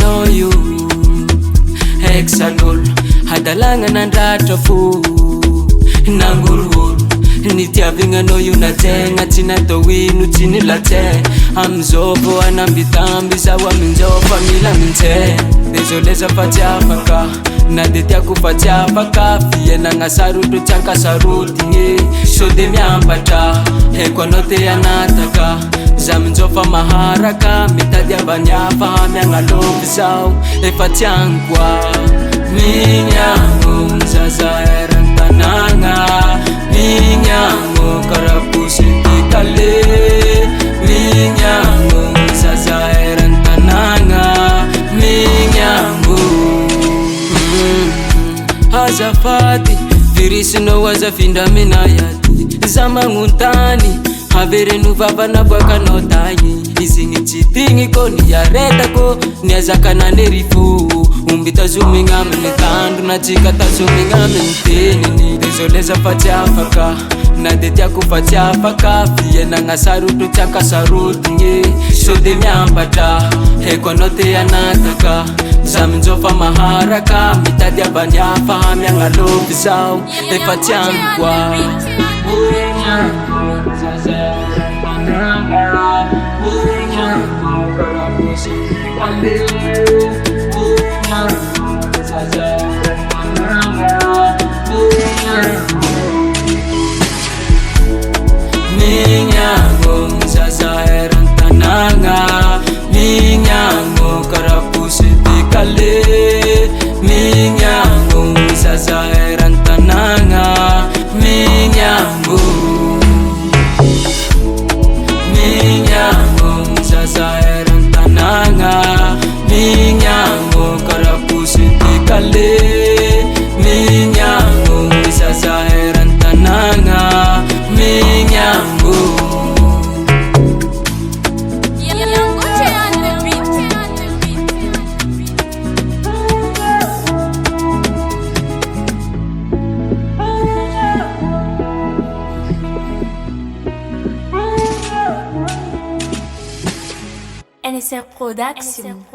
Know you hexanol hadalanga nandratra fo nangororo nitiavignanao io nategna tsy natao ino tsy nilatse amizao vo anambitamby zaho aminjao fa mila mintsay désolé za fa tsy afaka na de tiako fa tsy afaka fiainagna sarotro tsy ankasarotigny sode miambatra haiko anao te anataka za minjao fa maharaka mitady avany hafa miagnalovy zao efa tsy agny koa mignagno zaza eran'ny tanagna mignagno karaposy tikale mignagno zaza eran'ny tanagna mignagno azafady virisinao azafindramina yady za magnontany havereno vavana boakanao tagny izigny tsy tigny ko niaretako niazakanany fo omby tazomigna amin'ny tandro na tsika tazomigna amin'ny teniny désolé za fa tsy afaka na de tiako fa tsy afaka fiainagna sarotro tsy ankasarotigny sode miambatra haiko anao te anataka za minjao fa maharaka mitady avany hafa miagnalovy zao efa tsy agny koa mignagno zaza eran'ny tanagna mignagno karaposy tikale mignagno zaza eran'ny tanagna mignagno zaza eran'ny tanagna mignagno karaposy tikale mignagno zaza eran'ny tanagna mignagno NSR Production.